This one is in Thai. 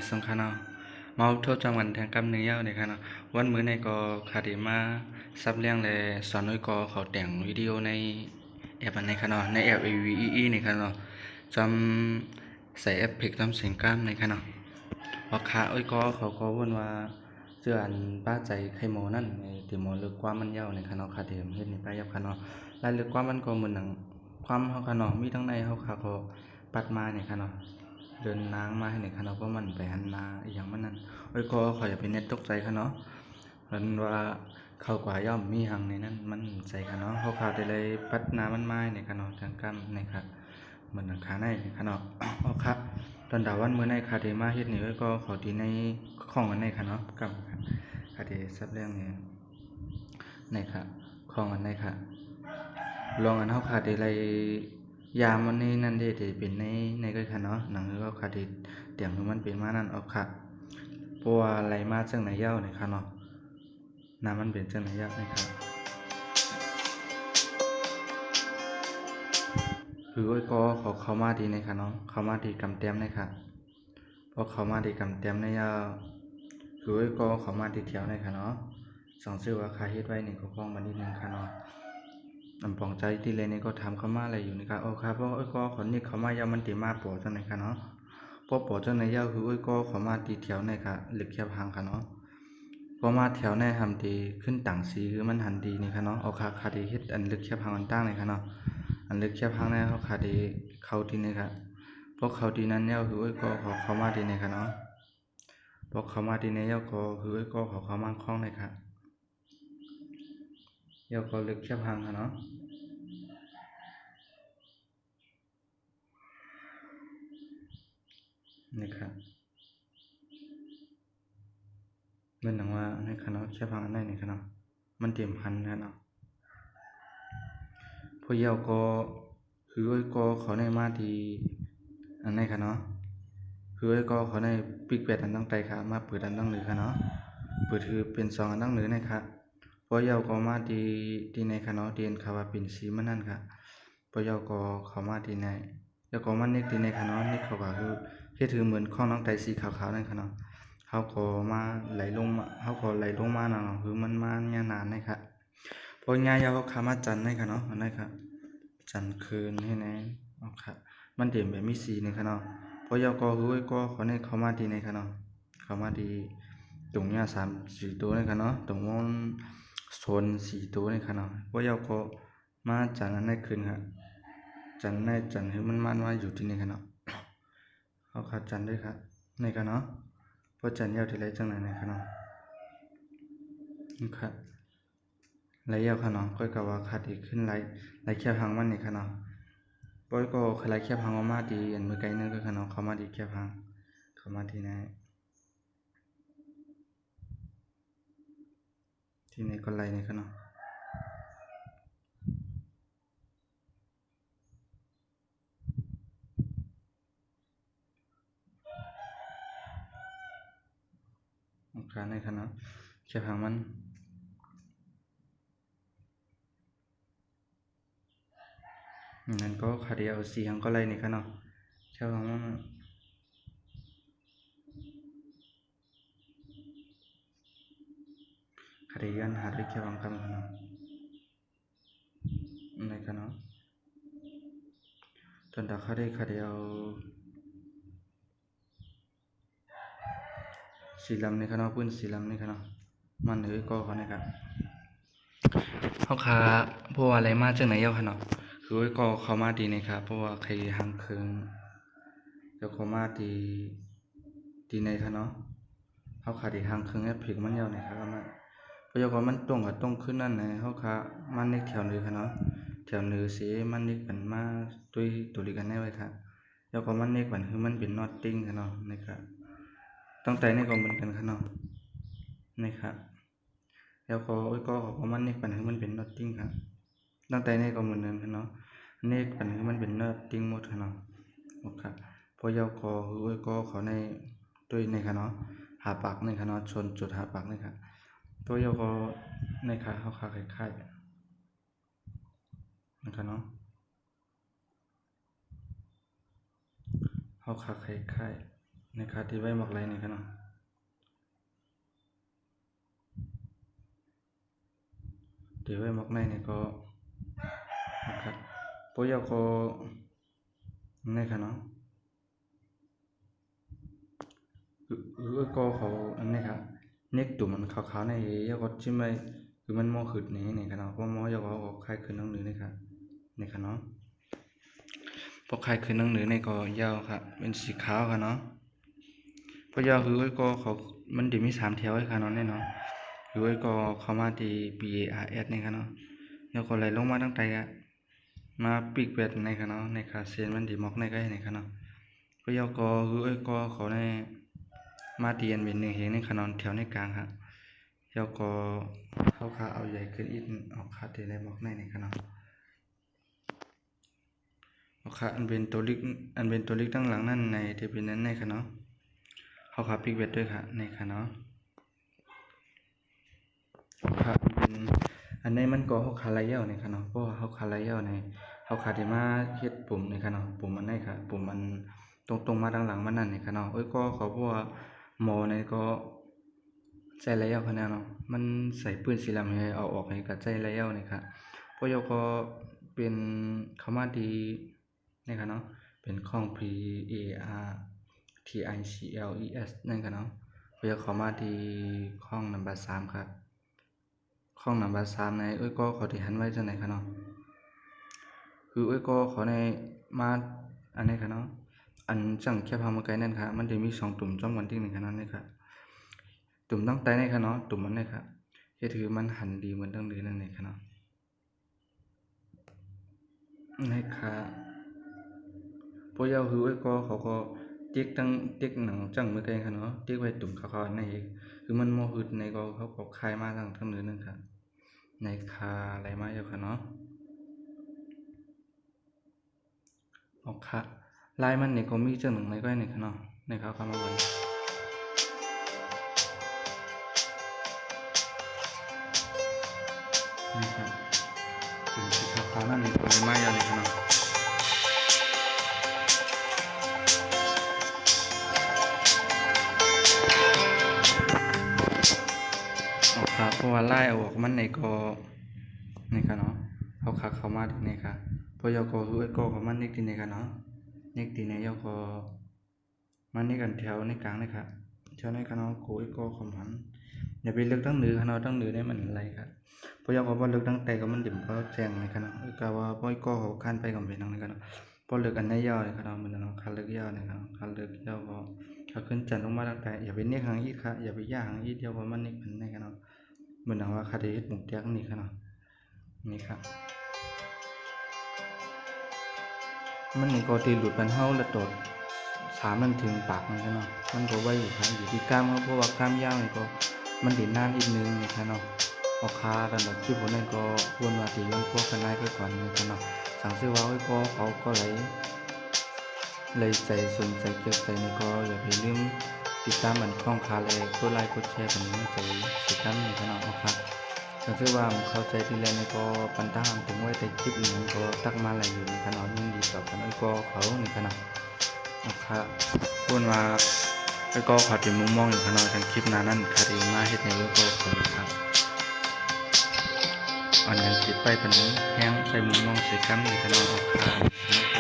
สงค่ะเนาะมาโทษจังหวันทางกำเนื้อเนี่ยค่ะเนาะวันมื้อในก็คาเดมาซับเรื่องและสอนน้อยก็เขาแต่งวิดีโอในแอปอันไหนค่ะเนาะในแอป AVE เนี่ยค่ะเนาะจำใส่เอฟเฟกต์ทำเสียงกล้ามในค่ะเนาะว่าค่ะก็เขาก็วนว่าเจืออันป้าใจไข่หมอนั่นในที่หมอเลือกความมันยาวในค่ะเนาะคาเดมเฮ็ดในป้ายับค่ะเนาะรายเลือกความมันก็เหมือนหนังความเฮาค่ะเนาะมีทั้งในเฮาค่ะก็ปัดมาเนี่ยค่ะเนาะเดินนางมาให้เนี่ยค่ะเนาะเพราะมันไปหันนาอีหยังมันนั่นก็ขออย่าไปเน็ตตกใจค่ะเนาะเพิ่นว่าเข้ากว่าย่อมมีหังในนั้นมันใจค่ะเนาะเฮาข่าวได้เลยปัดนามันมาเนี่ยค่ะเนาะทางกรรมเนี่ยค่ะเหมือนหนังขาในเนี่ยค่ะเนาะครับตอนดาวันมื้อในค่ะที่มาเฮ็ดนี่ก็ขอที่ในของอันในค่ะเนาะกับค่ะที่ซับเรื่องนี้ในค่ะของอันในค่ะลองอันเฮาค่ะได้เลยยามมันนี่นั่นเด้ที่เป็นในก็ค่ะเนาะหนังก็ค่ะที่เตียงคือมันเป็นมานั่นค่ะเพราะว่าไหลมาจังไหนยาวนี่ค่ะเนาะน้ำมันเป็นจังไหนยาวนี่ครับคือก็เขามาดีในค่ะเนาะเขามาดีกำเต็มในค่ะพอเขามาดีกำเต็มในยาวคือก็เขามาดีแถวในค่ะเนาะสองชื่อว่าคาเฮ็ดไว้นี่ก็ฟ้องมานิดนึงค่ะเนาะลำปองใจที่เลยนี่ก็ทำเข้ามาอะไรอยู่นี่ครับครับเพราะก็ขอนี่เขามายาวมันตีมาปอจังไหนค่ะเนาะพอปอจังไหนยาวคือก็เขามาตีแถวในค่ะหลึกแคบหางค่ะเนาะพอมาแถวในทำดีขึ้นต่างสีคือมันหันดีนี่ค่ะเนาะคาดีเฮ็ดอันลึกแคบหางอันตั้งนี่ค่ะเนาะอันลึกแคบหางในเขาคาดีเขาดีนี่ค่ะพวกเขาดีนั้นเนี่ยคือก็เขามาดีนี่ค่ะเนาะพวกเขามาดีในยก็คือก็เขามาคล้องนี่ค่ะยก็ลึกแคบหางค่ะเนาะนี่ค่ะเหมือนหนังว่าในค่ะเนาะแคบหางอันไหนนี่ค่ะเนาะมันเตรียมพันค่ะเนาะพวกก็คือก็เขาในมาดีอันไหนค่ะเนาะคือก็เขาในปิกเป็ดอันตั้งใจค่ะมาเปิดอันตั้งเหนือค่ะเนาะเปิดคือเป็น2อันตั้งเหนือนะคะพอยาวก็มาดีในค่ะเนาะเดียนค่ะว่าเป็นสีมันนั่นค่ะพอยาวก็เขามาดีในแล้วก็มันเน็กดีในค่ะเนาะนี่เขาก็คือเฮ็ดถือเหมือนข้องน้องไตสีขาวๆนั่นค่ะเนาะเขาก็มาไหลลงมาเขาก็ไหลลงมาเนาะคือมันมาเนี่ยนานนะคะพอยายาวเขาขามาจันในค่ะเนาะอันนั้นค่ะจันคืนให้แน่ค่ะมันเด่นแบบมีสีในค่ะเนาะพอยาวก็คือก็เขาในเขามาดีในค่ะเนาะเขามาดีตรงเนี้ย3-4ตัวในค่ะเนาะตรงมันโซน4ตัวในค่ะเนาะพอยาวก็มาจันอันนั้นคืนค่ะจันให้มันว่าอยู่ที่นี่ค่ะเนาะเขาขาดจันด้วยค่ะในค่ะเนาะพอจันยาวที่ไรจังไหนในค่ะเนาะค่ะไรยาวค่ะเนาะก็ว่าขาดอีกขึ้นไรแคบหางมันนี่ค่ะเนาะปอยก็ไรแคบหางมาดีอันมือไกลนึงก็ค่ะเนาะเขามาดีแคบหางเขามาที่ไหนก็ไรนี่ค่ะเนาะขาในค่ะเนาะแคบหางมันนั่นก็ขาเดียวสีหางก็ไรนี่ค่ะเนาะแคบหางมันขาเดียนหาด้วยแคบหางกันค่ะเนาะในค่ะเนาะจนดาขาเดียวสีลำนี่ค่ะเนาะพื้นสีลำนี่ค่ะเนาะมันก็เขาเนี่ยครับเขาขาเพราะว่าอะไรมาจากไหนเยาค่ะเนาะคือก็เขามาดีนะครับเพราะว่าใครหางเคืองแล้วเขามาดีในค่ะเนาะเขาขาดีหางเคืองแอปพลิกมันยาวไหนครับมันเพราะว่ามันตรงกับตรงขึ้นนั่นนะเขาขามันเล็กแถวนึงค่ะเนาะแถวนึงสีมันเล็กเป็นมาด้วยตัวดีกันแน่ไว้ค่ะแล้วก็มันเล็กเป็นคือมันเป็นน็อตติ้งค่ะเนาะนะครับตั้งแต่นี่ก็เหมือนกันค่ะเนาะนะครับแล้วก็ของมันนี่ปัญหามันเป็นน็อตติ้งครับตั้งแต่นี่ก็เหมือนกันครับเนาะนี่ปัญหามันเป็นน็อตติ้งหมดครับเนาะครับพอยาวก็คือก็ขอในด้วยในครับเนาะหาปากในครับเนาะชนจุดหาปากนี่ครับตัวยาวก็ในขาเขาขาคล้ายๆนะครับเนาะเขาขาคล้าย นะครับที่ไว้หมอกไรนี่ครับเนาะที่ไว้หมอกในนี่ก็นะครับพวกยาก็นี่ครับเนาะก็เขาอันนี้ครับเน็กตุ่มมันขาวๆในยาก็จิ้มไปคือมันมอขึ้นนี่ครับเนาะเพราะมอยาก็คลายขึ้นนั่งหรือนี่ครับนี่ครับเนาะพอคลายขึ้นนั่งหรือนี่ก็ยาวครับเป็นสีขาวครับเนาะพอยาวคือก็เขามันดีมี3แถวให้ครับเนาะแน่เนาะคือก็เข้ามาที่ BARS นี่ครับเนาะแล้วก็ไหลลงมาตั้งแต่มาปีกเป็ดในครับเนาะในขาเส้นมันดีมอกในก็ในครับเนาะพอยาวก็คือก็เขาในมาตีอันเป็น1เฮงในครับเนาะแถวในกลางครับยาวก็เข้าขาเอาใหญ่ขึ้นอีกออกขาที่ได้มอกในครับเนาะออกขาอันเป็นตัวลิกตั้งหลังนั่นในที่เป็นนั้นในครับเนาะเข้าขาปีกเป็ดด้วยครับในครับเนาะครับเป็นอันนี้มันก็เฮาขาไหลยาวนี่ครับเนาะเพราะว่าเฮาขาไหลยาวนี่เฮาขาได้มาเฮ็ดปุ่มนี่ครับเนาะปุ่มอันนี้ครับปุ่มมันตรงมาด้านหลังมันนั่นนี่ครับเนาะก็เขาบอกว่าหมอนี่ก็ใจไหลยาวขนาดเนาะมันใส่ปืนสีดำให้เอาออกให้ก็ใจไหลยาวนี่ครับเพราะยก็เป็นเข้ามาดีนี่ครับเนาะเป็นของ PARTICLES นั่นครับเนาะเพราะเข้ามาที่ห้องนัมเบอร์3ครับห้องนัมเบอร์3ในก็เขาที่หันไว้จังไหนครับเนาะคือก็เขาในมาอันนี้ครับเนาะอันจังแค่พามาไกลนั่นครับมันจะมี2ตุ่มจ้องกันที่1ครับนี่ครับตุ่มตั้งแต่นี่ครับเนาะตุ่มมันนี่ครับก็คือมันหันดีเหมือนตั้งดีนั่นเองครับเนาะนี่ครับพวกยาวคือก็เขาก็ติ๊กหนังจังเมื่อไกลครับเนาะติ๊กไว้ตุ่มขาวๆในคือมันโมหึดในก็เขาก็คลายมาทั้งเนื้อนั่นครับในคาอะไรมาอยู่ครับเนาะออกค่ะลายมันนี่ก็มีจังหนึ่งในก็ในครับเนาะในครับเข้ามาบนนี่ครับเป็นสีขาวๆนั่นนี่ก็ไม่ยาวเลยครับเนาะออกค่ะเพราะว่าลายออกมันในก็นี่ครับเนาะเขาขาเข้ามาที่นี่ครับพอยก็คือก็ของมันนี่ที่นี่ครับเนาะนี่ที่นี่ยก็มันนี่กันแถวในกลางนะครับแถวในครับเนาะโกก็ของมันอย่าไปเลือกตั้งเหนือครับเนาะตั้งเหนือได้มันอะไรครับพอยก็บ่เลือกตั้งแต่ก็มันดิ่มก็แจ้งนะครับเนาะก็ว่าพอยก็เขาคันไปกับเป็นนะครับเนาะพอเลือกอันไหนยาวเลยครับเนาะมันเนาะคันเลือกยาวนะครับคันเลือกยาวก็เขาขึ้นจันลงมาตั้งแต่อย่าไปเนียกหางอีกครับอย่าไปย่าหางอีกเดียวเพราะมันนี่มันนะครับเนาะเหมือนว่าคาเดชหมุนแจ้งนี่ครับเนาะนี่ครับมันนี่ก็ตีหลุดเป็นเฮาแล้วตด3มันถึงปากมันครับเนาะมันก็ไว้อยู่ครับอยู่ที่กล้ามเพราะว่ากล้ามยาวนี่ก็มันดินนานอีกนึงนะครับเนาะออกคาดันแบบที่ผมนั่นก็ควรว่าตีย้อนพวกกันได้ก็ก่อนนะครับเนาะสั่งซื้อว่าก็เขาก็เลยใจสนใจเกี่ยวใจนี่ก็อย่าไปลืมติดตามมันคล่องคาเลยกดไลค์กดแชร์ผมใจสิกันนี่ครับเนาะครับสั่งซื้อว่าเข้าใจที่แล้วนี่ก็ปันตามถึงไว้แต่คลิปนี้ก็ตักมาหลายอยู่นะครับเนาะยินดีตอบกันก็เขานี่ครับเนาะครับพูดว่าก็ขอติมุมมองอยู่ขนาดทางคลิปนั้นคดีมาเฮ็ดในลูกก็ขอครับอันนั้นสิไปเป็นแห้งไปมุมมองใส่กันอยู่ขนาดครับ